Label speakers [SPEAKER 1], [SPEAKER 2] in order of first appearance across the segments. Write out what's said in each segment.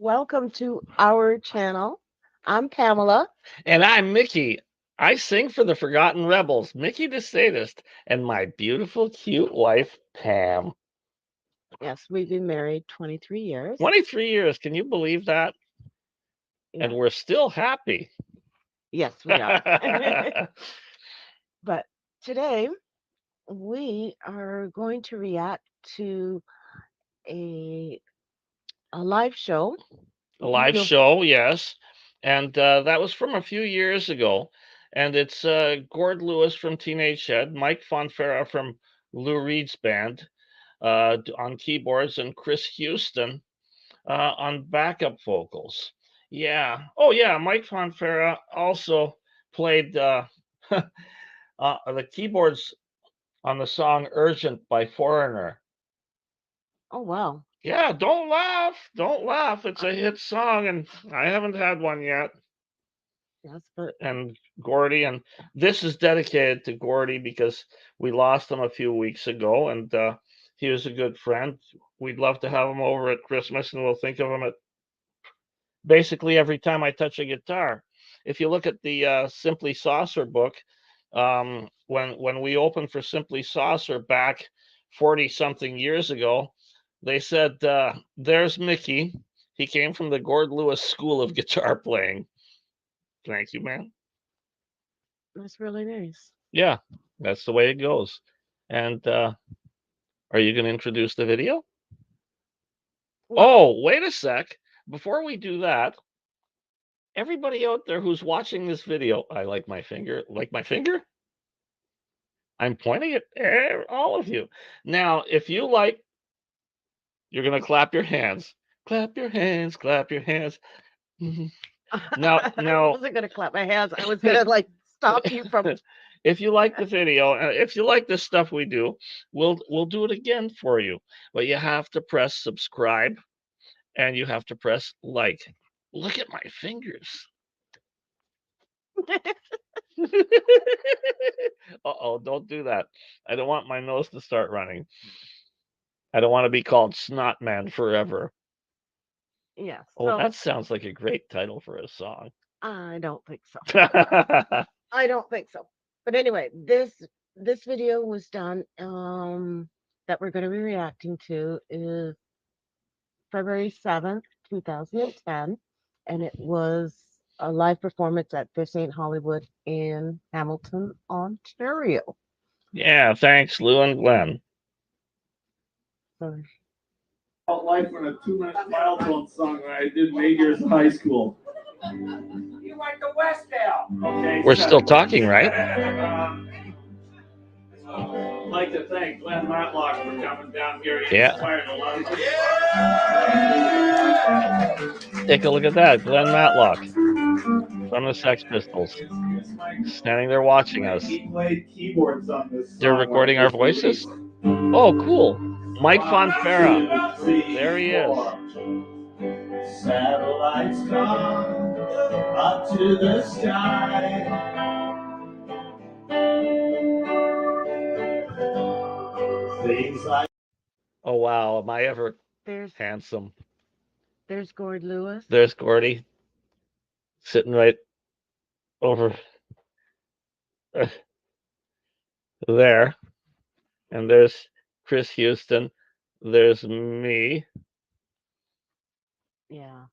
[SPEAKER 1] Welcome to our channel. I'm Pamela.
[SPEAKER 2] And I'm Mickey. I sing for the Forgotten Rebels, Mickey the Sadist, and my beautiful, cute wife, Pam.
[SPEAKER 1] Yes, we've been married 23 years.
[SPEAKER 2] 23 years. Can you believe that? And
[SPEAKER 1] Yes,
[SPEAKER 2] we're still happy.
[SPEAKER 1] yes, we are. But today we are going to react to a a live show.
[SPEAKER 2] A
[SPEAKER 1] You
[SPEAKER 2] live
[SPEAKER 1] know,
[SPEAKER 2] show, yes. And that was from a few years ago. And it's Gord Lewis from Teenage Head, Mike Fonfera from Lou Reed's band on keyboards, and Chris Houston on backup vocals. Yeah. Oh, yeah. Mike Fonfera also played the keyboards on the song Urgent by Foreigner.
[SPEAKER 1] oh wow.
[SPEAKER 2] Yeah, don't laugh. Don't laugh. It's
[SPEAKER 1] Uh,
[SPEAKER 2] a hit song, and I haven't had one yet.
[SPEAKER 1] yes, but
[SPEAKER 2] And Gordy, and this is dedicated to Gordy because we lost him a few weeks ago, and he was a good friend. We'd love to have him over at Christmas, and we'll think of him at basically every time I touch a guitar. If you look at the Simply Saucer book, when we opened for Simply Saucer back 40 something years ago, they said, "There's Mickey. He came from the Gord Lewis School of Guitar Playing." Thank you, man.
[SPEAKER 1] that's really nice.
[SPEAKER 2] Yeah, that's the way it goes. And are you going to introduce the video?
[SPEAKER 1] Well,
[SPEAKER 2] Oh, wait a sec. Before we do that, everybody out there who's watching this video, I like my finger. Like my finger? I'm pointing at all of you. Now, if you like, you're going to clap your hands. Clap your hands, clap your hands. Now,
[SPEAKER 1] I
[SPEAKER 2] now,
[SPEAKER 1] wasn't gonna clap my hands. I was gonna like stop you from.
[SPEAKER 2] if you like the video, if you like the stuff we do, we'll do it again for you. But you have to press subscribe and you have to press like. Look at my fingers. Uh-oh, don't do that. I don't want my nose to start running. I don't want to be called Snot Man forever.
[SPEAKER 1] Yeah,
[SPEAKER 2] Oh,
[SPEAKER 1] so
[SPEAKER 2] that sounds like a great title for a song.
[SPEAKER 1] I don't think so. I don't think so. But anyway, this video was done that we're going to be reacting to is February 7th, 2010, and it was a live performance at This Ain't Hollywood in Hamilton, Ontario.
[SPEAKER 2] Yeah, thanks, Lou and Glenn.
[SPEAKER 1] So,
[SPEAKER 3] About life on a 2 minute milestone song that I did in 8 years of high school. You went to Westdale. Okay.
[SPEAKER 2] We're still talking, right?
[SPEAKER 3] I'd like to thank Glenn Matlock for coming down here. He
[SPEAKER 2] Yeah.
[SPEAKER 3] inspired a lot of people.
[SPEAKER 2] Take a look at that, Glenn Matlock from the Sex Pistols, standing there watching us.
[SPEAKER 3] He played keyboards on this song.
[SPEAKER 2] They're recording our voices? Oh, cool. Mike Fonfera. There he is.
[SPEAKER 3] Satellites come up to the sky. Things like
[SPEAKER 2] Oh, wow. Am I ever
[SPEAKER 1] there's
[SPEAKER 2] handsome?
[SPEAKER 1] there's Gord Lewis.
[SPEAKER 2] There's Gordy sitting right over there. And there's Chris Houston. There's me.
[SPEAKER 1] Yeah.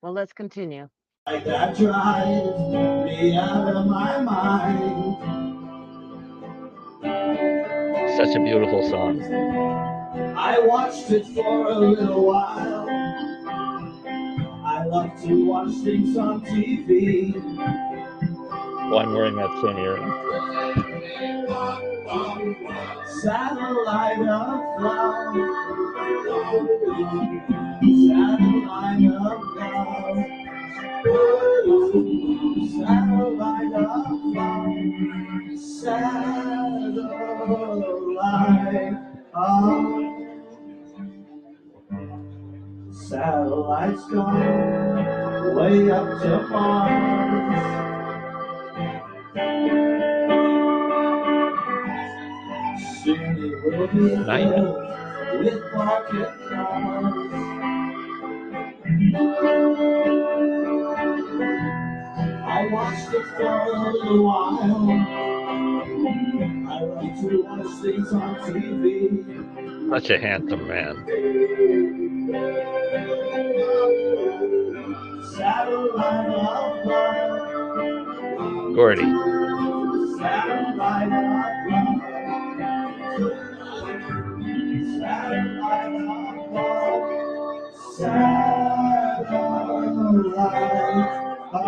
[SPEAKER 1] Well, let's continue.
[SPEAKER 3] that drives me out of my mind.
[SPEAKER 2] Such a beautiful song.
[SPEAKER 3] I watched it for a little while. I love to watch things on TV.
[SPEAKER 2] Oh, I'm wearing that same earring.
[SPEAKER 3] Satellite of love. Satellite of love. Satellite of love. Satellite of satellites gone way up to Mars. Soon it will be
[SPEAKER 2] Not yet.
[SPEAKER 3] filled with pocket cars. I watched it for a little while. I love to watch things on TV.
[SPEAKER 2] Such a handsome man.
[SPEAKER 3] Satellite of love.
[SPEAKER 2] Gordy.
[SPEAKER 3] Satellite of love. Satellite of love. Satellite of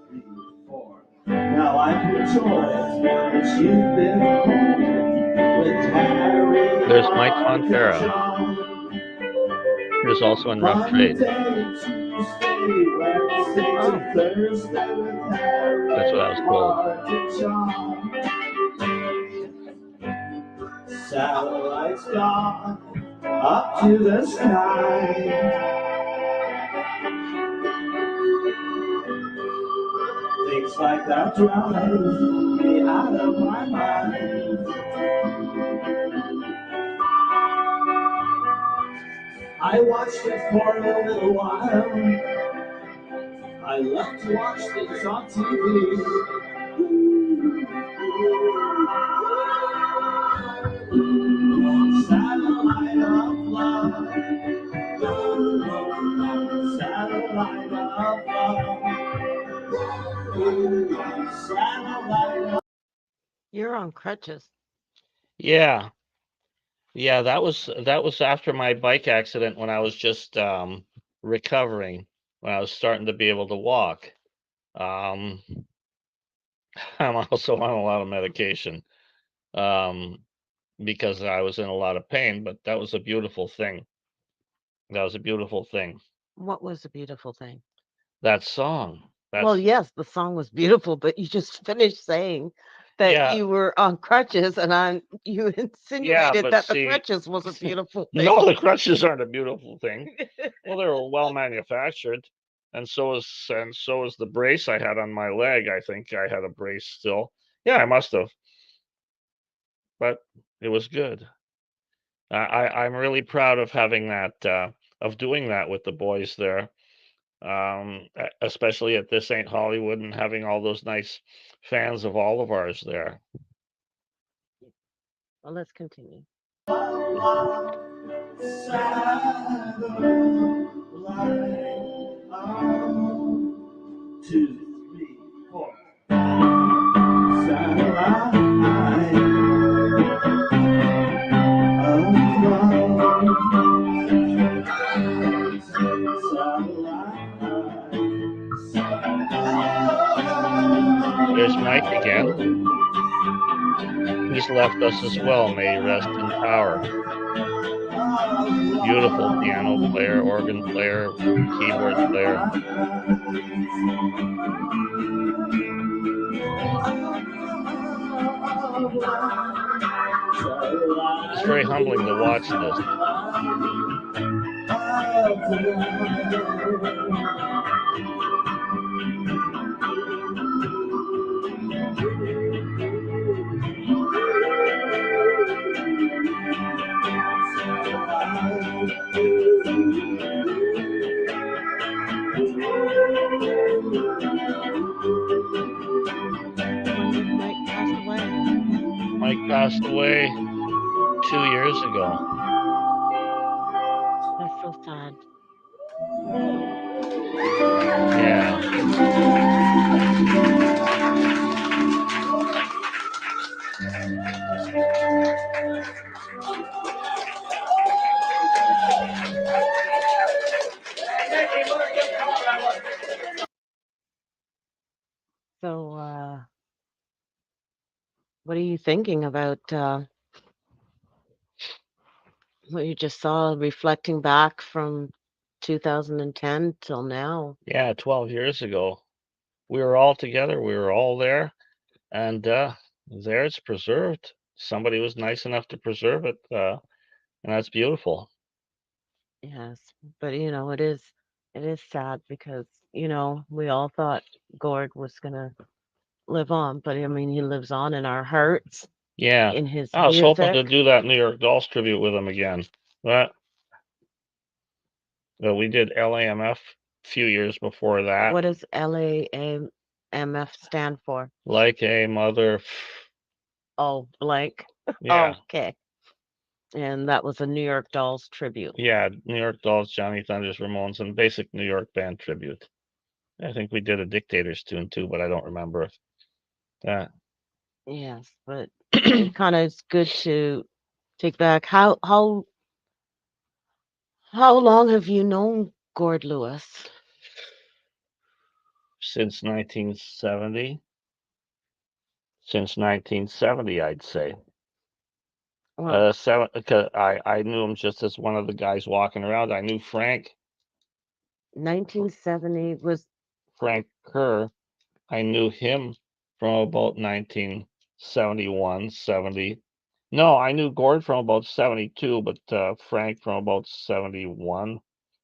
[SPEAKER 3] 3, 4. Now I'm the choice that you've been with Harry.
[SPEAKER 2] There's Mike Fontera, who's also in Rough Trade. That's what I was told.
[SPEAKER 3] Satellites gone up to the sky. Things like that drive me out of my mind. I watched it for a little while. I love to watch things on TV. Satellite of love. Satellite of love. Satellite of
[SPEAKER 1] You're on crutches.
[SPEAKER 2] Yeah. Yeah, that was after my bike accident when I was just recovering, when I was starting to be able to walk. Um, I'm also on a lot of medication because I was in a lot of pain, but that was a beautiful thing. That was a beautiful thing.
[SPEAKER 1] What was a beautiful thing?
[SPEAKER 2] That song.
[SPEAKER 1] Well,
[SPEAKER 2] That's
[SPEAKER 1] yes, the song was beautiful, but you just finished saying that
[SPEAKER 2] yeah,
[SPEAKER 1] you were on crutches, and you
[SPEAKER 2] yeah,
[SPEAKER 1] insinuated
[SPEAKER 2] but
[SPEAKER 1] that the
[SPEAKER 2] see,
[SPEAKER 1] crutches was a beautiful
[SPEAKER 2] no,
[SPEAKER 1] thing.
[SPEAKER 2] the crutches aren't a beautiful thing. Well, they were well manufactured, and so is the brace I had on my leg. I think I had a brace still. Yeah, I must have, but it was good. I'm really proud of having that, of doing that with the boys there, especially at This Ain't Hollywood and having all those nice fans of all of ours there.
[SPEAKER 1] Well, let's continue.
[SPEAKER 3] love. Satellite of 2, 3, 4. Satellite of love.
[SPEAKER 2] There's Mike again. He's left us as well. May he rest in power. Beautiful piano player, organ player, keyboard player. It's very humbling to watch this. Mike passed away 2 years ago.
[SPEAKER 1] That's so sad.
[SPEAKER 2] Yeah.
[SPEAKER 1] So, what are you thinking about what you just saw reflecting back from 2010 till now?
[SPEAKER 2] Yeah, 12 years ago. We were all together. We were all there. And there it's preserved. Somebody was nice enough to preserve it. And that's beautiful.
[SPEAKER 1] Yes, but it is sad because we all thought Gord was gonna live on, but I mean he lives on in our hearts,
[SPEAKER 2] Yeah.
[SPEAKER 1] in his
[SPEAKER 2] I was hoping to
[SPEAKER 1] music.
[SPEAKER 2] do that New York Dolls tribute with him again. But Well, we did LAMF a few years before that.
[SPEAKER 1] What does LAMF stand for?
[SPEAKER 2] Like a mother.
[SPEAKER 1] Oh, blank.
[SPEAKER 2] Yeah.
[SPEAKER 1] Okay. And that was a New York Dolls tribute.
[SPEAKER 2] Yeah, New York Dolls, Johnny Thunders, Ramones, and basic New York band tribute. I think we did a Dictators tune too, but I don't remember that.
[SPEAKER 1] Yes, but it kind of is good to take back. How long have you known Gord Lewis?
[SPEAKER 2] Since 1970. Since 1970, I'd say.
[SPEAKER 1] Well,
[SPEAKER 2] I knew him just as one of the guys walking around. I knew Frank
[SPEAKER 1] 1970 was
[SPEAKER 2] Kerr. I knew him from about 1971, 70. No, I knew Gord from about 72, but Frank from about 71,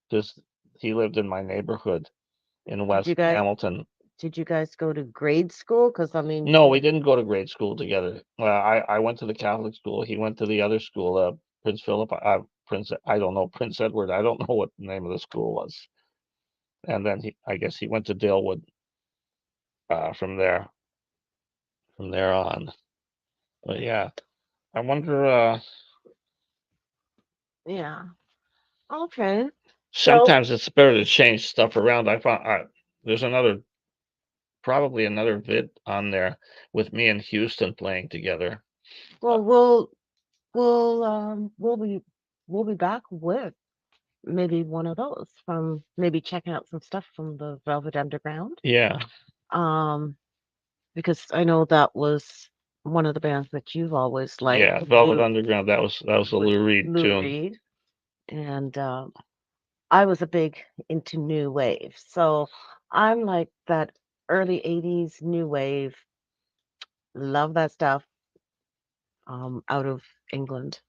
[SPEAKER 2] because he lived in my neighborhood in
[SPEAKER 1] did you
[SPEAKER 2] West
[SPEAKER 1] guys
[SPEAKER 2] Hamilton.
[SPEAKER 1] did you guys go to grade school? Because I mean,
[SPEAKER 2] No, we didn't go to grade school together. I went to the Catholic school. He went to the other school, Prince Philip, I don't know, Prince Edward. I don't know what the name of the school was. And then I guess he went to Dalewood from there on. But yeah, I wonder.
[SPEAKER 1] yeah. Okay. So,
[SPEAKER 2] Sometimes it's better to change stuff around. I found there's probably another vid on there with me and Houston playing together.
[SPEAKER 1] well, we'll be back with maybe one of those from maybe checking out some stuff from the Velvet Underground.
[SPEAKER 2] Yeah,
[SPEAKER 1] Um, because I know that was one of the bands that you've always liked,
[SPEAKER 2] yeah. Velvet Underground. That was a
[SPEAKER 1] with
[SPEAKER 2] Lou Reed
[SPEAKER 1] Lou
[SPEAKER 2] tune.
[SPEAKER 1] Reed, and I was a big into new wave. So I'm like that early 80s new wave. Love that stuff out of England.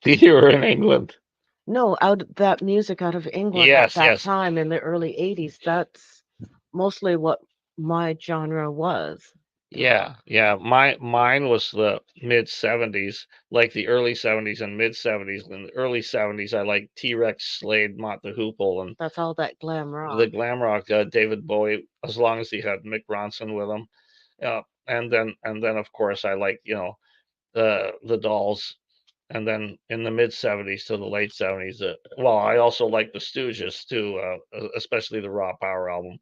[SPEAKER 2] You were in England.
[SPEAKER 1] No, out that music out of England at
[SPEAKER 2] Yes,
[SPEAKER 1] that
[SPEAKER 2] yes.
[SPEAKER 1] time in the early 80s. That's mostly what my genre was.
[SPEAKER 2] Yeah, yeah. Mine was the mid 70s, like the early 70s and mid 70s. In the early 70s, I like T-Rex, Slade, Mott the Hoople, and
[SPEAKER 1] That's all that glam
[SPEAKER 2] the
[SPEAKER 1] rock.
[SPEAKER 2] glam rock, David Bowie, as long as he had Mick Ronson with him. And then of course I like, the Dolls. And then in the mid 70s to the late 70s, well, I also like the Stooges too, especially the Raw Power album.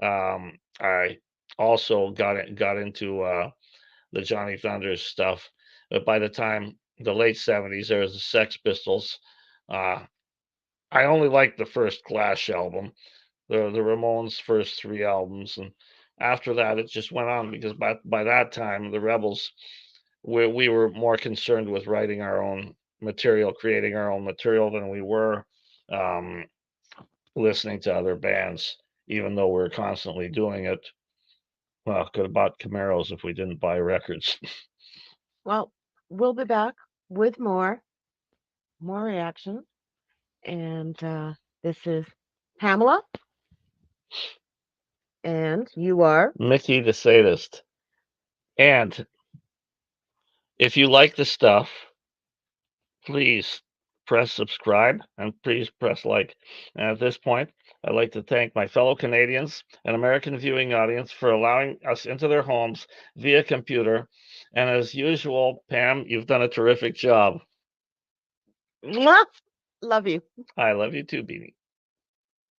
[SPEAKER 2] I also got into the Johnny Thunders stuff. But by the time the late 70s, there was the Sex Pistols. Uh, I only liked the first Clash album, the Ramones' first three albums, and after that it just went on because by that time the Rebels, we were more concerned with writing our own material, creating our own material than we were um, listening to other bands, even though we are constantly doing it. Well, could have bought Camaros if we didn't buy records.
[SPEAKER 1] Well, we'll be back with more reaction. And this is Pamela, and you are.
[SPEAKER 2] Mickey the Sadist. And if you like the stuff, please press subscribe and please press like. And at this point, I'd like to thank my fellow Canadians and American viewing audience for allowing us into their homes via computer. And as usual, Pam, you've done a terrific job.
[SPEAKER 1] Mwah! Love you.
[SPEAKER 2] I love you too, Beanie.